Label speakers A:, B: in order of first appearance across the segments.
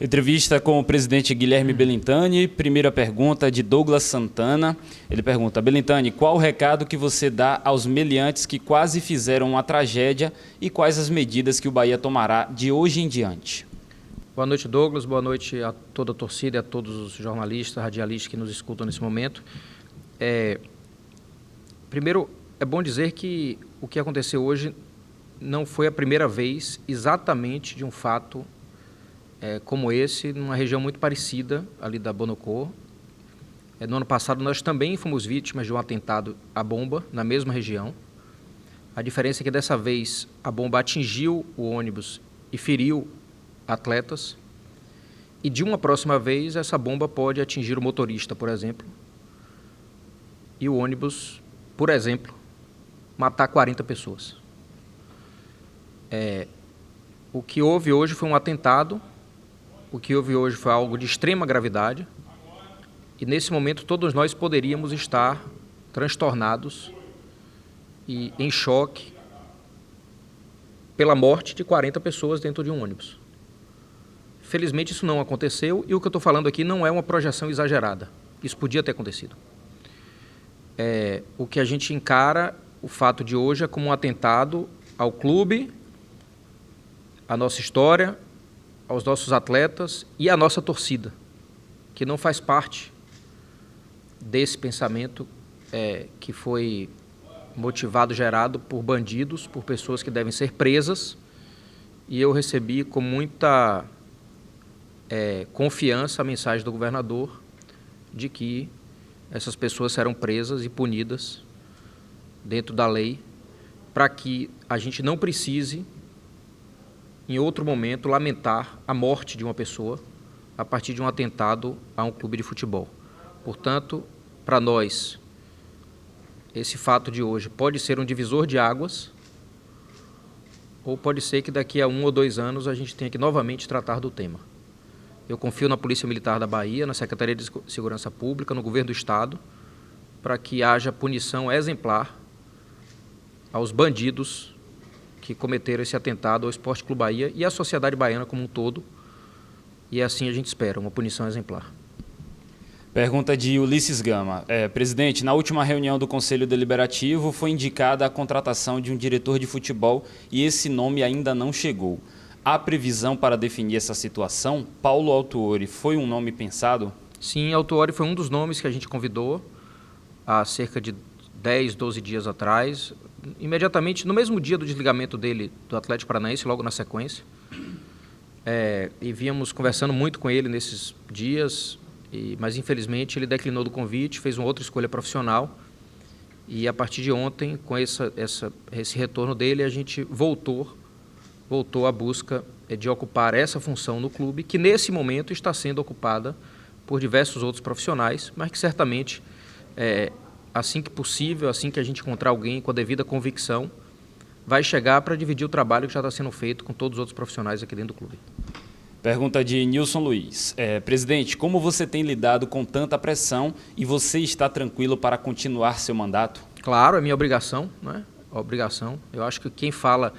A: Entrevista com o presidente Guilherme Belintani. Primeira pergunta de Douglas Santana. Ele pergunta: Belintani, qual o recado que você dá aos meliantes que quase fizeram uma tragédia e quais as medidas que o Bahia tomará de hoje em diante?
B: Boa noite, Douglas. Boa noite a toda a torcida e a todos os jornalistas, radialistas que nos escutam nesse momento. Primeiro, é bom dizer que o que aconteceu hoje não foi a primeira vez exatamente de um fato como esse, numa região muito parecida, ali da Bonocô. No ano passado, nós também fomos vítimas de um atentado à bomba, na mesma região. A diferença é que, dessa vez, a bomba atingiu o ônibus e feriu atletas. E, de uma próxima vez, essa bomba pode atingir o motorista, por exemplo, e o ônibus, por exemplo, matar 40 pessoas. O que houve hoje foi um atentado. O que houve hoje foi algo de extrema gravidade e, nesse momento, todos nós poderíamos estar transtornados e em choque pela morte de 40 pessoas dentro de um ônibus. Felizmente, isso não aconteceu e o que eu estou falando aqui não é uma projeção exagerada. Isso podia ter acontecido. O que a gente encara, o fato de hoje, é como um atentado ao clube, à nossa história, aos nossos atletas e à nossa torcida, que não faz parte desse pensamento que foi motivado, gerado por bandidos, por pessoas que devem ser presas, e eu recebi com muita confiança a mensagem do governador de que essas pessoas serão presas e punidas dentro da lei, para que a gente não precise, em outro momento, lamentar a morte de uma pessoa a partir de um atentado a um clube de futebol. Portanto, para nós, esse fato de hoje pode ser um divisor de águas, ou pode ser que daqui a 1 ou 2 anos a gente tenha que novamente tratar do tema. Eu confio na Polícia Militar da Bahia, na Secretaria de Segurança Pública, no Governo do Estado, para que haja punição exemplar aos bandidos que cometeram esse atentado ao Esporte Clube Bahia e à sociedade baiana como um todo, e assim a gente espera, uma punição exemplar.
A: Pergunta de Ulisses Gama. Presidente, na última reunião do Conselho Deliberativo foi indicada a contratação de um diretor de futebol e esse nome ainda não chegou. Há previsão para definir essa situação? Paulo Autuori foi um nome pensado?
B: Sim, Autuori foi um dos nomes que a gente convidou há cerca de 10, 12 dias atrás, imediatamente no mesmo dia do desligamento dele do Atlético Paranaense, logo na sequência. E vínhamos conversando muito com ele nesses dias, mas infelizmente ele declinou do convite, fez uma outra escolha profissional e a partir de ontem, com esse retorno dele, a gente voltou à busca de ocupar essa função no clube, que nesse momento está sendo ocupada por diversos outros profissionais, mas que certamente, assim que possível, assim que a gente encontrar alguém com a devida convicção, vai chegar para dividir o trabalho que já está sendo feito com todos os outros profissionais aqui dentro do clube.
A: Pergunta de Nilson Luiz. Presidente, como você tem lidado com tanta pressão e você está tranquilo para continuar seu mandato?
B: Claro, é minha obrigação, né? Obrigação. Eu acho que quem fala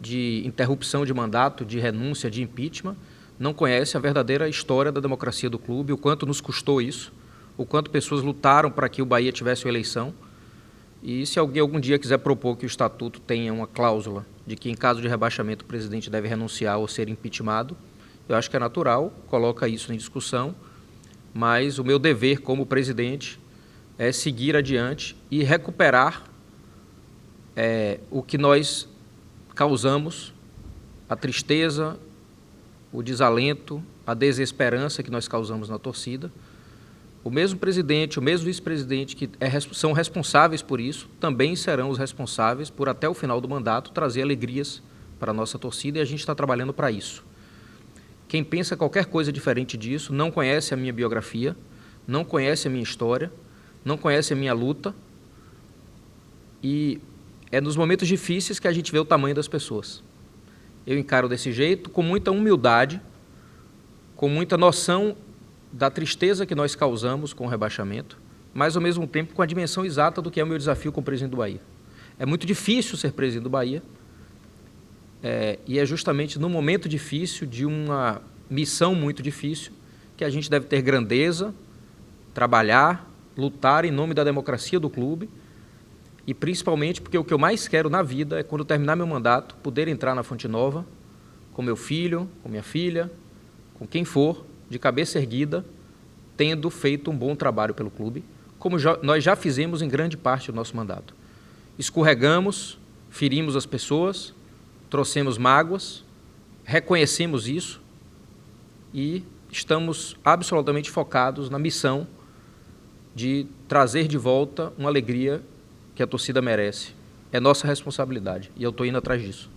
B: de interrupção de mandato, de renúncia, de impeachment, não conhece a verdadeira história da democracia do clube, o quanto nos custou isso, o quanto pessoas lutaram para que o Bahia tivesse uma eleição. E se alguém algum dia quiser propor que o estatuto tenha uma cláusula de que, em caso de rebaixamento, o presidente deve renunciar ou ser impeachmentado, eu acho que é natural, coloca isso em discussão, mas o meu dever como presidente é seguir adiante e recuperar o que nós causamos, a tristeza, o desalento, a desesperança que nós causamos na torcida. O mesmo presidente, o mesmo vice-presidente que são responsáveis por isso, também serão os responsáveis por, até o final do mandato, trazer alegrias para a nossa torcida, e a gente está trabalhando para isso. Quem pensa qualquer coisa diferente disso não conhece a minha biografia, não conhece a minha história, não conhece a minha luta, e é nos momentos difíceis que a gente vê o tamanho das pessoas. Eu encaro desse jeito, com muita humildade, com muita noção da tristeza que nós causamos com o rebaixamento, mas, ao mesmo tempo, com a dimensão exata do que é o meu desafio como presidente do Bahia. É muito difícil ser presidente do Bahia, e é justamente no momento difícil de uma missão muito difícil, que a gente deve ter grandeza, trabalhar, lutar em nome da democracia do clube e principalmente porque o que eu mais quero na vida é, quando terminar meu mandato, poder entrar na Fonte Nova com meu filho, com minha filha, com quem for, de cabeça erguida, tendo feito um bom trabalho pelo clube, como nós já fizemos em grande parte do nosso mandato. Escorregamos, ferimos as pessoas, trouxemos mágoas, reconhecemos isso e estamos absolutamente focados na missão de trazer de volta uma alegria que a torcida merece. É nossa responsabilidade e eu estou indo atrás disso.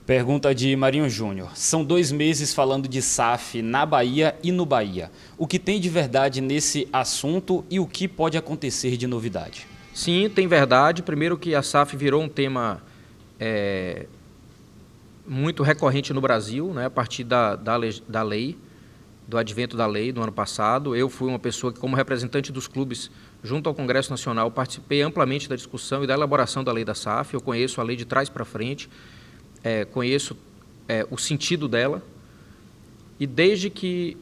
A: Pergunta de Marinho Júnior. São 2 meses falando de SAF na Bahia e no Bahia. O que tem de verdade nesse assunto e o que pode acontecer de novidade?
B: Sim, tem verdade. Primeiro que a SAF virou um tema muito recorrente no Brasil, né, a partir da lei, do advento da lei do ano passado. Eu fui uma pessoa que, como representante dos clubes junto ao Congresso Nacional, participei amplamente da discussão e da elaboração da lei da SAF. Eu conheço a lei de trás para frente, conheço o sentido dela, e desde que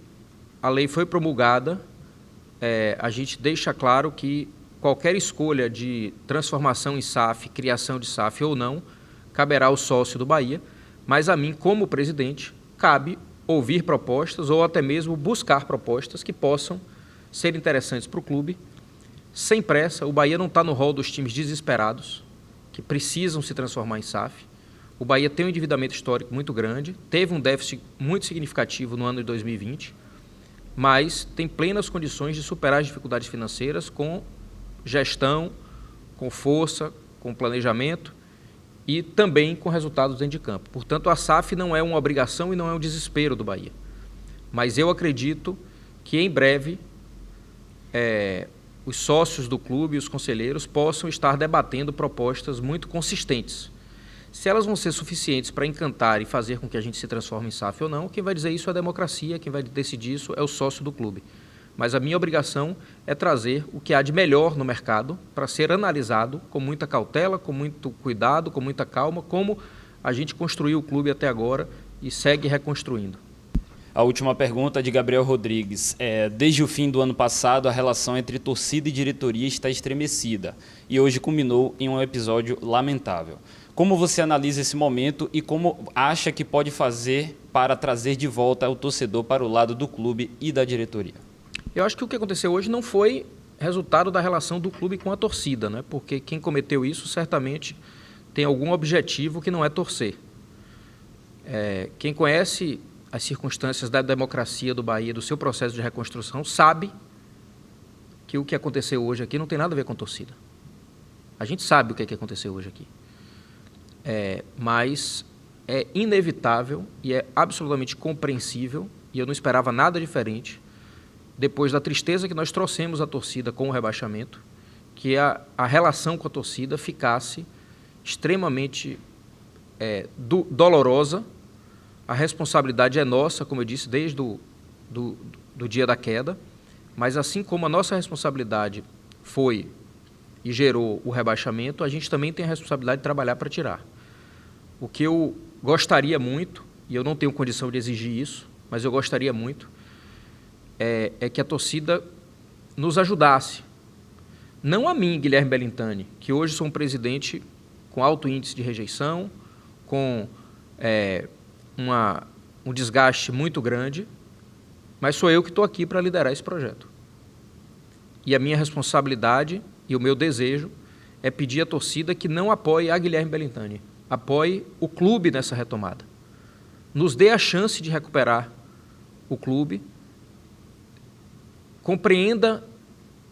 B: a lei foi promulgada, a gente deixa claro que qualquer escolha de transformação em SAF, criação de SAF ou não, caberá ao sócio do Bahia, mas a mim, como presidente, cabe ouvir propostas ou até mesmo buscar propostas que possam ser interessantes para o clube. Sem pressa, o Bahia não está no rol dos times desesperados, que precisam se transformar em SAF. O Bahia tem um endividamento histórico muito grande, teve um déficit muito significativo no ano de 2020, mas tem plenas condições de superar as dificuldades financeiras com gestão, com força, com planejamento e também com resultados dentro de campo. Portanto, a SAF não é uma obrigação e não é um desespero do Bahia. Mas eu acredito que em breve os sócios do clube e os conselheiros possam estar debatendo propostas muito consistentes. Se elas vão ser suficientes para encantar e fazer com que a gente se transforme em SAF ou não, quem vai dizer isso é a democracia, quem vai decidir isso é o sócio do clube. Mas a minha obrigação é trazer o que há de melhor no mercado para ser analisado com muita cautela, com muito cuidado, com muita calma, como a gente construiu o clube até agora e segue reconstruindo.
A: A última pergunta de Gabriel Rodrigues. Desde o fim do ano passado, a relação entre torcida e diretoria está estremecida e hoje culminou em um episódio lamentável. Como você analisa esse momento e como acha que pode fazer para trazer de volta o torcedor para o lado do clube e da diretoria?
B: Eu acho que o que aconteceu hoje não foi resultado da relação do clube com a torcida, né? Porque quem cometeu isso certamente tem algum objetivo que não é torcer. Quem conhece as circunstâncias da democracia do Bahia, do seu processo de reconstrução, sabe que o que aconteceu hoje aqui não tem nada a ver com torcida. A gente sabe o que aconteceu hoje aqui. Mas é inevitável e é absolutamente compreensível, e eu não esperava nada diferente, depois da tristeza que nós trouxemos à torcida com o rebaixamento, que a relação com a torcida ficasse extremamente dolorosa. A responsabilidade é nossa, como eu disse, desde do dia da queda, mas assim como a nossa responsabilidade foi e gerou o rebaixamento, a gente também tem a responsabilidade de trabalhar para tirar. O que eu gostaria muito, e eu não tenho condição de exigir isso, mas eu gostaria muito, é que a torcida nos ajudasse. Não a mim, Guilherme Belintani, que hoje sou um presidente com alto índice de rejeição, com um desgaste muito grande, mas sou eu que estou aqui para liderar esse projeto. E a minha responsabilidade e o meu desejo é pedir à torcida que não apoie a Guilherme Belintani, apoie o clube nessa retomada. Nos dê a chance de recuperar o clube, compreenda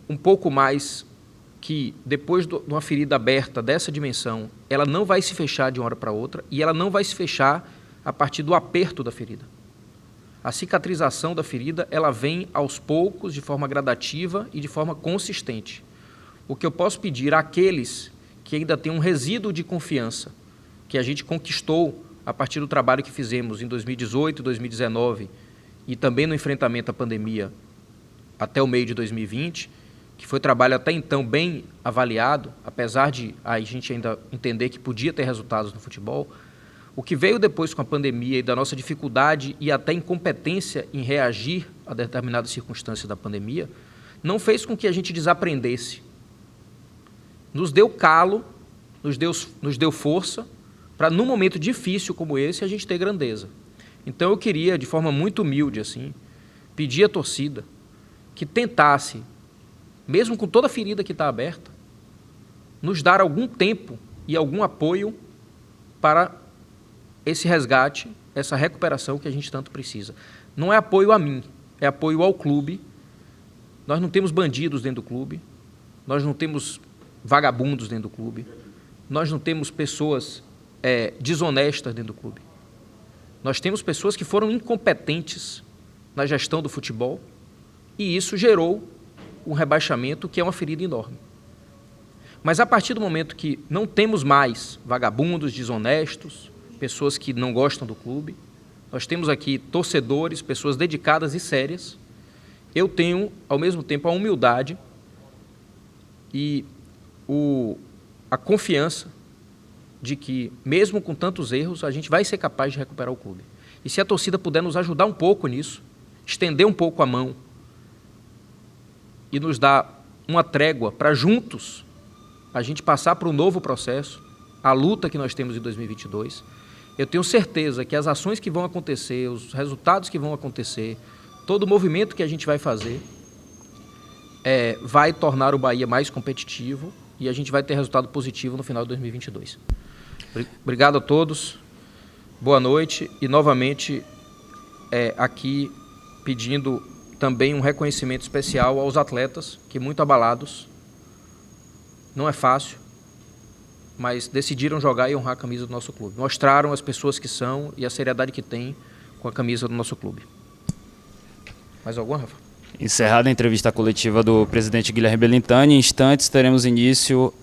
B: um pouco mais que depois de uma ferida aberta dessa dimensão, ela não vai se fechar de uma hora para outra e ela não vai se fechar a partir do aperto da ferida. A cicatrização da ferida, ela vem aos poucos, de forma gradativa e de forma consistente. O que eu posso pedir àqueles que ainda têm um resíduo de confiança, que a gente conquistou a partir do trabalho que fizemos em 2018, 2019 e também no enfrentamento à pandemia até o meio de 2020, que foi trabalho até então bem avaliado, apesar de a gente ainda entender que podia ter resultados no futebol. O que veio depois com a pandemia e da nossa dificuldade e até incompetência em reagir a determinadas circunstâncias da pandemia, não fez com que a gente desaprendesse. Nos deu calo, nos deu força para, num momento difícil como esse, a gente ter grandeza. Então, eu queria, de forma muito humilde, assim, pedir à torcida que tentasse, mesmo com toda a ferida que está aberta, nos dar algum tempo e algum apoio para esse resgate, essa recuperação que a gente tanto precisa. Não é apoio a mim, é apoio ao clube. Nós não temos bandidos dentro do clube, nós não temos vagabundos dentro do clube, nós não temos pessoas desonestas dentro do clube. Nós temos pessoas que foram incompetentes na gestão do futebol e isso gerou um rebaixamento que é uma ferida enorme. Mas a partir do momento que não temos mais vagabundos, desonestos, pessoas que não gostam do clube, nós temos aqui torcedores, pessoas dedicadas e sérias. Eu tenho, ao mesmo tempo, a humildade e a confiança de que, mesmo com tantos erros, a gente vai ser capaz de recuperar o clube. E se a torcida puder nos ajudar um pouco nisso, estender um pouco a mão e nos dar uma trégua para juntos a gente passar para um novo processo, a luta que nós temos em 2022, eu tenho certeza que as ações que vão acontecer, os resultados que vão acontecer, todo o movimento que a gente vai fazer vai tornar o Bahia mais competitivo e a gente vai ter resultado positivo no final de 2022. Obrigado a todos, boa noite e novamente aqui pedindo também um reconhecimento especial aos atletas que, muito abalados, não é fácil, mas decidiram jogar e honrar a camisa do nosso clube. Mostraram as pessoas que são e a seriedade que têm com a camisa do nosso clube. Mais alguma, Rafa?
A: Encerrada a entrevista coletiva do presidente Guilherme Belintani, em instantes teremos início